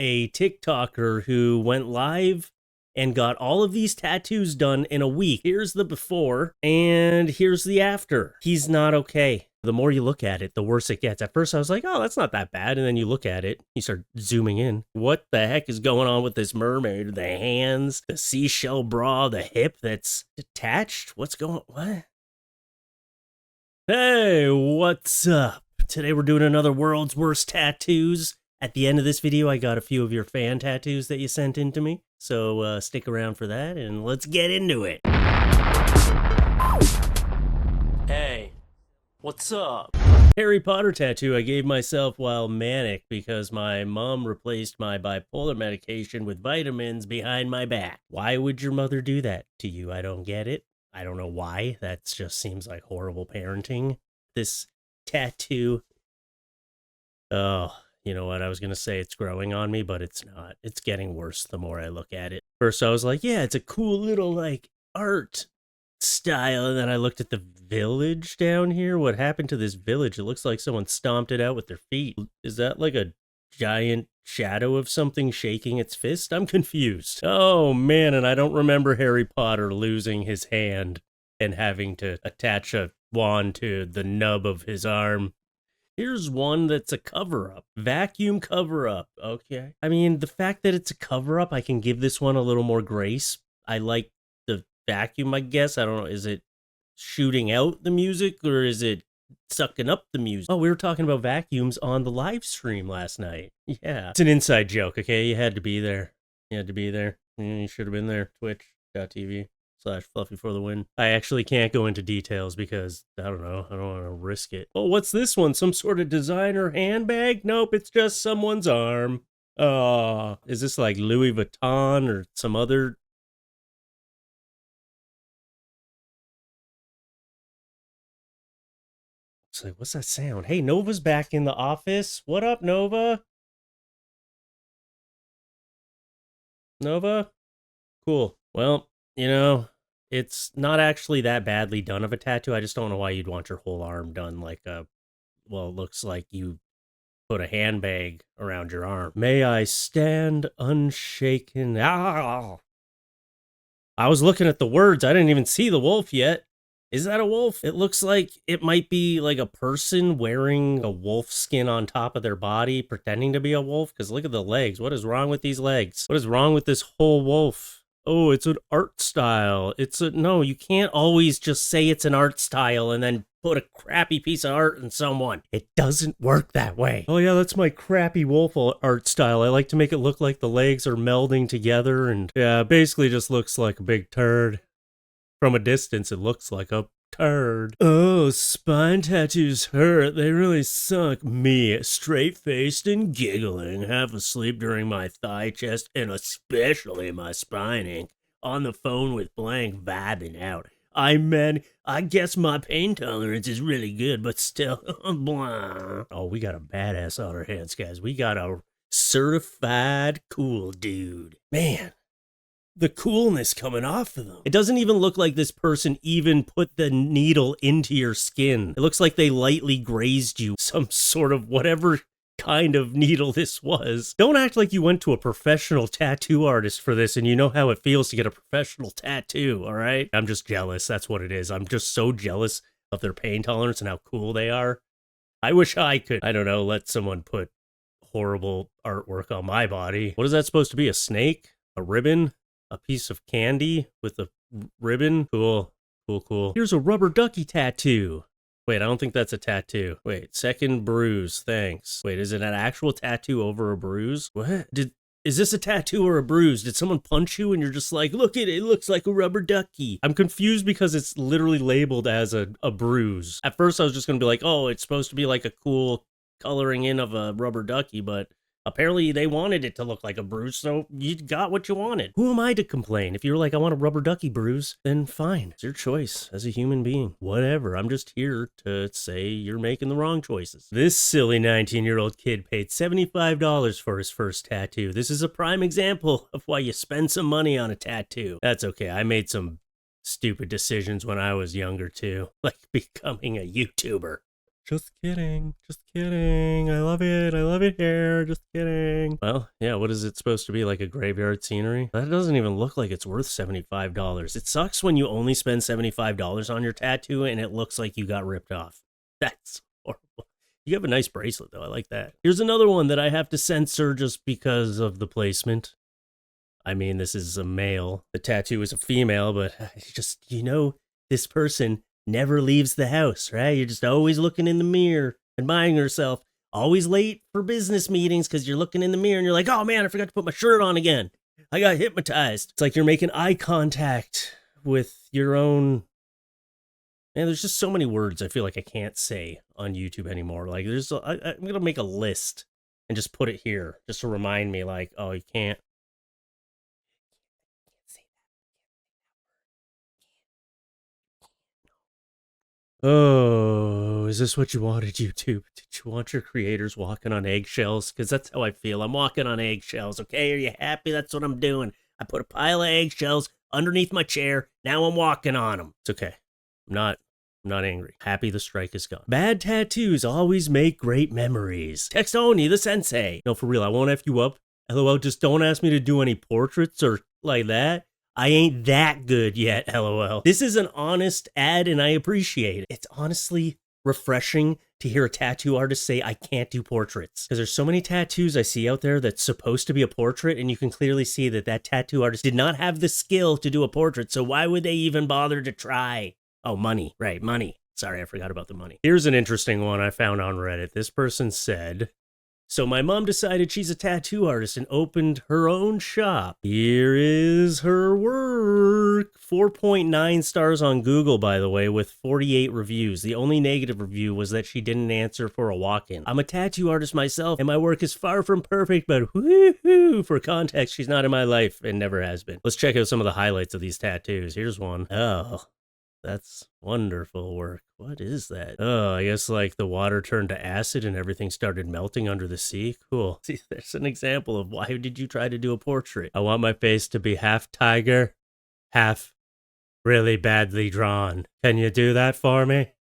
a TikToker who went live and got all of these tattoos done in a week. Here's the before and here's the after. He's not okay. The more you look at it, the worse it gets. At first I was like, oh, that's not that bad. And then you look at it, you start zooming in. What the heck is going on with this mermaid? The hands, the seashell bra, the hip that's detached? What's going, what? Hey, what's up? Today we're doing another World's Worst Tattoos. At the end of this video, I got a few of your fan tattoos that you sent in to me. So stick around for that and let's get into it. Hey, what's up? Harry Potter tattoo I gave myself while manic because my mom replaced my bipolar medication with vitamins behind my back. Why would your mother do that to you? I don't get it. I don't know why. That just seems like horrible parenting. This tattoo. Oh, you know what? I was going to say it's growing on me, but it's not. It's getting worse the more I look at it. First, I was like, yeah, it's a cool little, like, art style. And then I looked at the village down here. What happened to this village? It looks like someone stomped it out with their feet. Is that like a giant shadow of something shaking its fist? I'm confused. Oh, man, and I don't remember Harry Potter losing his hand and having to attach a wand to the nub of his arm. Here's one that's a cover-up. Vacuum cover-up. Okay. I mean, the fact that it's a cover-up, I can give this one a little more grace. I like the vacuum, I guess. I don't know. Is it shooting out the music or is it sucking up the music? Oh, we were talking about vacuums on the live stream last night. Yeah. It's an inside joke, okay? You had to be there. You had to be there. You should have been there. Twitch.tv/Fluffy for the win. I actually can't go into details because, I don't know, I don't want to risk it. Oh, what's this one? Some sort of designer handbag? Nope, it's just someone's arm. Oh, is this like Louis Vuitton or some other? It's like, what's that sound? Hey, Nova's back in the office. What up, Nova? Nova? Cool. Well, you know, it's not actually that badly done of a tattoo. I just don't know why you'd want your whole arm done like a, well, it looks like you put a handbag around your arm. May I stand unshaken? Ah! I was looking at the words. I didn't even see the wolf yet. Is that a wolf? It looks like it might be like a person wearing a wolf skin on top of their body, pretending to be a wolf. Because look at the legs. What is wrong with these legs? What is wrong with this whole wolf? Oh, it's an art style. No, you can't always just say it's an art style and then put a crappy piece of art in someone. It doesn't work that way. Oh yeah, that's my crappy wolf art style. I like to make it look like the legs are melding together and yeah, basically just looks like a big turd. From a distance, it looks like a turd. Oh, spine tattoos hurt. They really suck. Me, straight-faced and giggling, half asleep during my thigh, chest, and especially my spine ink. On the phone with blank, vibing out. I guess my pain tolerance is really good, but still, blah. Oh, we got a badass on our hands, guys. We got a certified cool dude. Man. The coolness coming off of them. It doesn't even look like this person even put the needle into your skin. It looks like they lightly grazed you. Some sort of whatever kind of needle this was. Don't act like you went to a professional tattoo artist for this and you know how it feels to get a professional tattoo, all right? I'm just jealous. That's what it is. I'm just so jealous of their pain tolerance and how cool they are. I wish I could, I don't know, let someone put horrible artwork on my body. What is that supposed to be? A snake? A ribbon? A piece of candy with a ribbon? Cool. Here's a rubber ducky tattoo. Wait, I don't think that's a tattoo. Wait, second bruise, thanks. Wait, is it an actual tattoo over a bruise? What? Is this a tattoo or a bruise? Did someone punch you and you're just like, look at it, it looks like a rubber ducky? I'm confused because it's literally labeled as a bruise. At first I was just gonna be like, oh, it's supposed to be like a cool coloring in of a rubber ducky, but apparently they wanted it to look like a bruise, so you got what you wanted. Who am I to complain? If you're like, I want a rubber ducky bruise, then fine. It's your choice as a human being. Whatever. I'm just here to say you're making the wrong choices. This silly 19-year-old kid paid $75 for his first tattoo. This is a prime example of why you spend some money on a tattoo. That's okay. I made some stupid decisions when I was younger too, like becoming a YouTuber. Just kidding. Just kidding. I love it. I love it here. Just kidding. Well, yeah, what is it supposed to be? Like a graveyard scenery? That doesn't even look like it's worth $75. It sucks when you only spend $75 on your tattoo and it looks like you got ripped off. That's horrible. You have a nice bracelet, though. I like that. Here's another one that I have to censor just because of the placement. I mean, this is a male. The tattoo is a female, but just, this person never leaves the house, right? You're just always looking in the mirror, admiring yourself, always late for business meetings because you're looking in the mirror and you're like, oh man, I forgot to put my shirt on again. I got hypnotized. It's like you're making eye contact with your own. Man, there's just so many words I feel like I can't say on YouTube anymore. Like, I'm going to make a list and just put it here just to remind me, like, oh, you can't. Oh, is this what you wanted, YouTube? Did you want your creators walking on eggshells? Because that's how I feel. I'm walking on eggshells, okay? Are you happy? That's what I'm doing. I put a pile of eggshells underneath my chair. Now I'm walking on them. It's okay. I'm not angry. Happy the strike is gone. Bad tattoos always make great memories. Text Oni, the sensei. No, for real, I won't F you up. LOL, just don't ask me to do any portraits or like that. I ain't that good yet, LOL. This is an honest ad and I appreciate it. It's honestly refreshing to hear a tattoo artist say, I can't do portraits. Because there's so many tattoos I see out there that's supposed to be a portrait and you can clearly see that that tattoo artist did not have the skill to do a portrait. So why would they even bother to try? Oh, money. Right, money. Sorry, I forgot about the money. Here's an interesting one I found on Reddit. This person said, so my mom decided she's a tattoo artist and opened her own shop. Here is her work. 4.9 stars on Google, by the way, with 48 reviews. The only negative review was that she didn't answer for a walk-in. I'm a tattoo artist myself, and my work is far from perfect, but woohoo! For context, she's not in my life and never has been. Let's check out some of the highlights of these tattoos. Here's one. Oh, that's wonderful work. What is that? Oh, I guess like the water turned to acid and everything started melting under the sea. Cool. See, there's an example of why did you try to do a portrait? I want my face to be half tiger, half really badly drawn. Can you do that for me?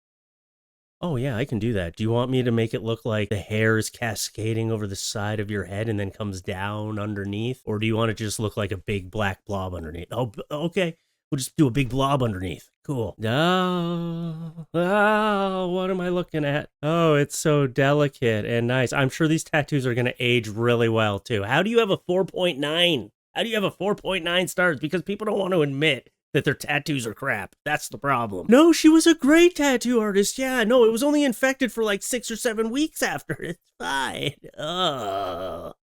Oh yeah, I can do that. Do you want me to make it look like the hair is cascading over the side of your head and then comes down underneath? Or do you want it to just look like a big black blob underneath? Oh, okay. We'll just do a big blob underneath. Cool. Oh, what am I looking at? Oh, it's so delicate and nice. I'm sure these tattoos are going to age really well, too. How do you have a 4.9? How do you have a 4.9 stars? Because people don't want to admit that their tattoos are crap. That's the problem. No, she was a great tattoo artist. Yeah, no, it was only infected for like 6 or 7 weeks after. It's fine.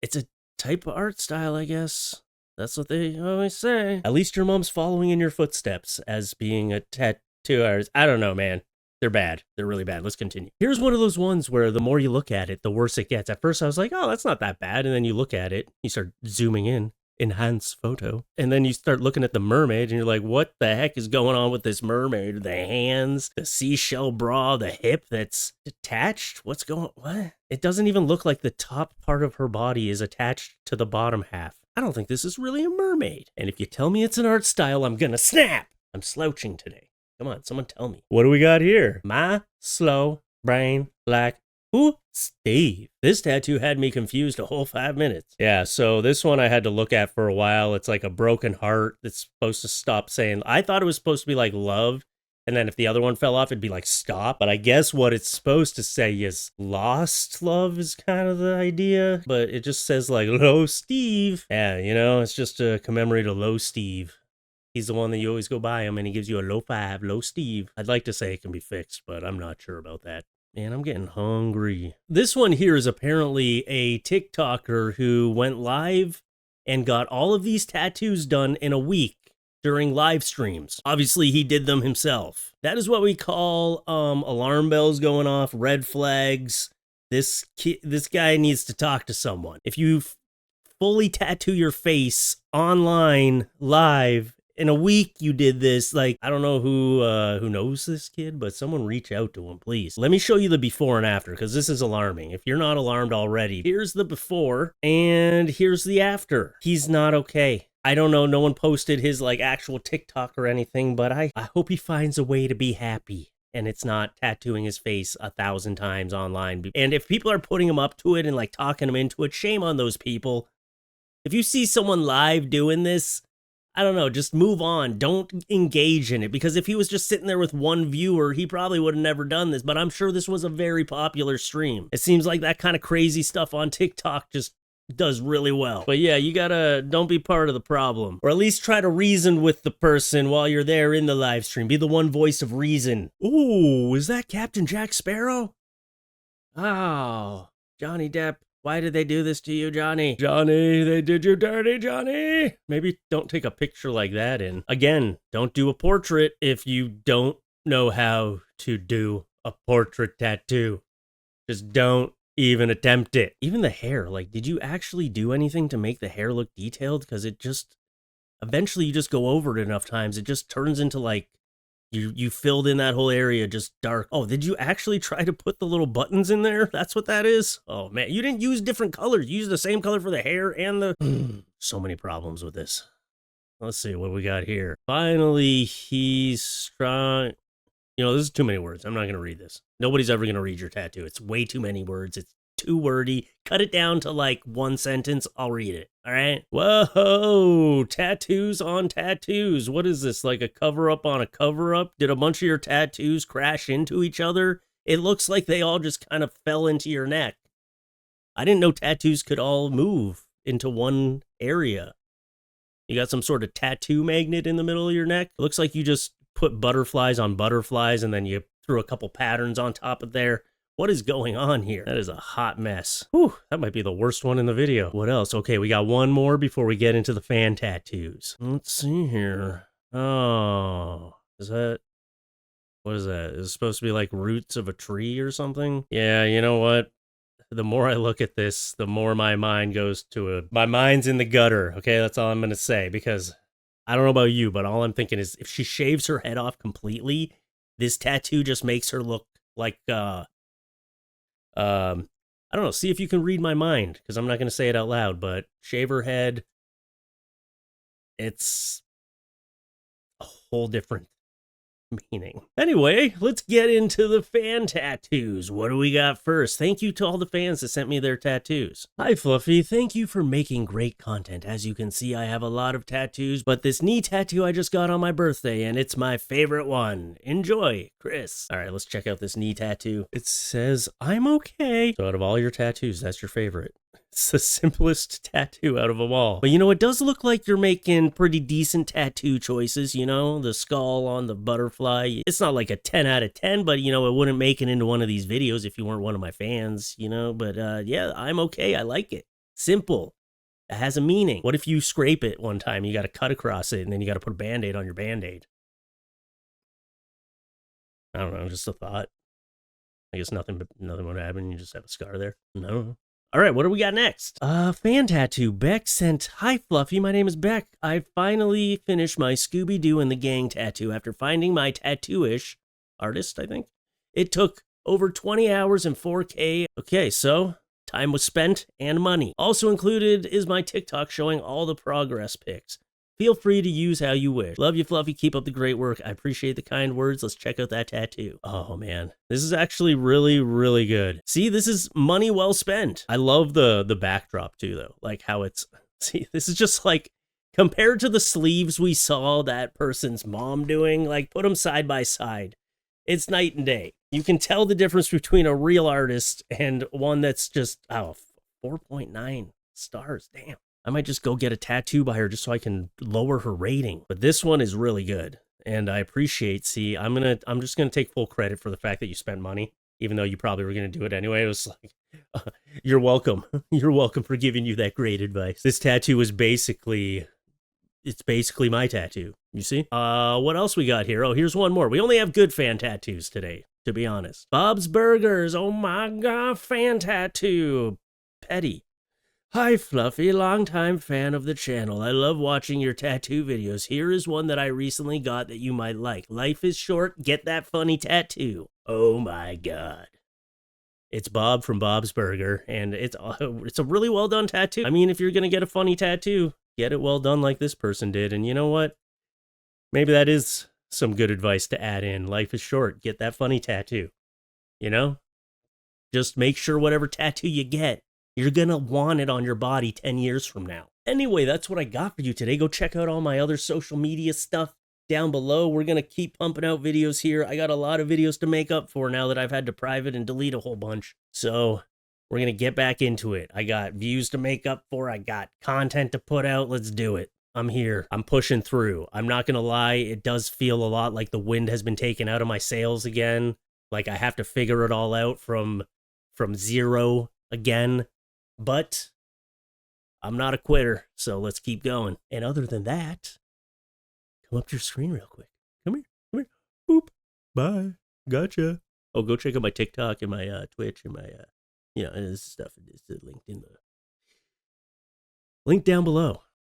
It's a type of art style, I guess. That's what they always say. At least your mom's following in your footsteps as being a tattoo artist. I don't know, man. They're bad. They're really bad. Let's continue. Here's one of those ones where the more you look at it, the worse it gets. At first I was like, oh, that's not that bad. And then you look at it, you start zooming in, enhance photo. And then you start looking at the mermaid and you're like, what the heck is going on with this mermaid? The hands, the seashell bra, the hip that's detached. What? It doesn't even look like the top part of her body is attached to the bottom half. I don't think this is really a mermaid. And if you tell me it's an art style, I'm gonna snap. I'm slouching today. Come on, someone tell me. What do we got here? My slow brain like, who? Steve. This tattoo had me confused a whole 5 minutes. Yeah, so this one I had to look at for a while. It's like a broken heart that's supposed to stop saying, I thought it was supposed to be like love. And then if the other one fell off, it'd be like stop. But I guess what it's supposed to say is lost love is kind of the idea. But it just says like low Steve. Yeah, it's just to commemorate a low Steve. He's the one that you always go by him and he gives you a low 5, low Steve. I'd like to say it can be fixed, but I'm not sure about that. Man, I'm getting hungry. This one here is apparently a TikToker who went live and got all of these tattoos done in a week during live streams. Obviously, he did them himself. That is what we call alarm bells going off, red flags. This guy needs to talk to someone. If you fully tattoo your face online, live, in a week you did this, like, I don't know who knows this kid, but someone reach out to him, please. Let me show you the before and after, because this is alarming. If you're not alarmed already, here's the before, and here's the after. He's not okay. I don't know, no one posted his, like, actual TikTok or anything, but I hope he finds a way to be happy. and it's not tattooing his face 1,000 times online. And if people are putting him up to it and like talking him into it, shame on those people. If you see someone live doing this, I don't know, just move on. Don't engage in it, because if he was just sitting there with one viewer, he probably would have never done this, but I'm sure this was a very popular stream. It seems like that kind of crazy stuff on TikTok just does really well. But yeah, you gotta, don't be part of the problem. Or at least try to reason with the person while you're there in the live stream. Be the one voice of reason. Ooh, is that Captain Jack Sparrow? Oh, Johnny Depp. Why did they do this to you, Johnny? Johnny, they did you dirty, Johnny. Maybe don't take a picture like that in. Again, don't do a portrait if you don't know how to do a portrait tattoo. Just don't even attempt it. Even the hair, like, did you actually do anything to make the hair look detailed? Because it just, eventually you just go over it enough times, it just turns into like, you filled in that whole area just dark. Oh, did you actually try to put the little buttons in there? That's what that is? Oh man, you didn't use different colors. You used the same color for the hair and the... So many problems with this. Let's see what we got here. Finally, he's strong. You know, this is too many words. I'm not going to read this. Nobody's ever going to read your tattoo. It's way too many words. It's too wordy. Cut it down to like one sentence. I'll read it. All right. Whoa. Tattoos on tattoos. What is this? Like a cover up on a cover up? Did a bunch of your tattoos crash into each other? It looks like they all just kind of fell into your neck. I didn't know tattoos could all move into one area. You got some sort of tattoo magnet in the middle of your neck. It looks like you just put butterflies on butterflies and then you threw a couple patterns on top of there. What is going on here? That is a hot mess. Whew, that might be the worst one in the video. What else? Okay, we got one more before we get into the fan tattoos. Let's see here. Oh, is that... What is that? Is it supposed to be like roots of a tree or something? Yeah, you know what? The more I look at this, the more my mind goes to my mind's in the gutter. Okay, that's all I'm going to say, because I don't know about you, but all I'm thinking is if she shaves her head off completely, this tattoo just makes her look like, I don't know, see if you can read my mind, because I'm not going to say it out loud, but shave her head, it's a whole different meaning. Anyway, let's get into the fan tattoos. What do we got first? Thank you to all the fans that sent me their tattoos. Hi Fluffy, thank you for making great content. As you can see, I have a lot of tattoos, but this knee tattoo I just got on my birthday, and it's my favorite one. Enjoy, Chris. All right, let's check out this knee tattoo. It says, I'm okay. So out of all your tattoos, that's your favorite. It's the simplest tattoo out of them all. But you know, it does look like you're making pretty decent tattoo choices, you know? The skull on the butterfly. It's not like a 10 out of 10, but you know, it wouldn't make it into one of these videos if you weren't one of my fans, you know? But yeah, I'm okay. I like it. Simple. It has a meaning. What if you scrape it one time, you got to cut across it, and then you got to put a Band-Aid on your Band-Aid? I don't know, just a thought. I guess nothing would happen. You just have a scar there. No. All right, what do we got next? Fan tattoo. Beck sent, hi Fluffy, my name is Beck. I finally finished my Scooby-Doo and the Gang tattoo after finding my tattoo-ish artist, I think. It took over 20 hours and 4K. Okay, so time was spent and money. Also included is my TikTok showing all the progress pics. Feel free to use how you wish. Love you, Fluffy. Keep up the great work. I appreciate the kind words. Let's check out that tattoo. Oh, man. This is actually really, really good. See, this is money well spent. I love the backdrop, too, though. Like how it's... See, this is just like... Compared to the sleeves we saw that person's mom doing, like, put them side by side. It's night and day. You can tell the difference between a real artist and one that's just... Oh, 4.9 stars. Damn. I might just go get a tattoo by her just so I can lower her rating. But this one is really good. And I appreciate, see, I'm just gonna take full credit for the fact that you spent money, even though you probably were gonna do it anyway. It was like, you're welcome. You're welcome for giving you that great advice. This tattoo is basically, it's basically my tattoo. You see? What else we got here? Oh, here's one more. We only have good fan tattoos today, to be honest. Bob's Burgers. Oh my God, fan tattoo. Petty. Hi Fluffy, longtime fan of the channel. I love watching your tattoo videos. Here is one that I recently got that you might like. Life is short, get that funny tattoo. Oh my God. It's Bob from Bob's Burger, and it's a really well done tattoo. I mean, if you're gonna get a funny tattoo, get it well done like this person did. And you know what? Maybe that is some good advice to add in. Life is short. Get that funny tattoo. You know? Just make sure whatever tattoo you get, you're gonna want it on your body 10 years from now. Anyway, that's what I got for you today. Go check out all my other social media stuff down below. We're gonna keep pumping out videos here. I got a lot of videos to make up for now that I've had to private and delete a whole bunch. So we're gonna get back into it. I got views to make up for. I got content to put out. Let's do it. I'm here. I'm pushing through. I'm not gonna lie, it does feel a lot like the wind has been taken out of my sails again. Like I have to figure it all out from zero again, but I'm not a quitter, so let's keep going. And other than that, come up to your screen real quick. Come here, come here. Boop. Bye. Gotcha. Oh, go check out my TikTok and my Twitch and my this stuff is linked in the link down below.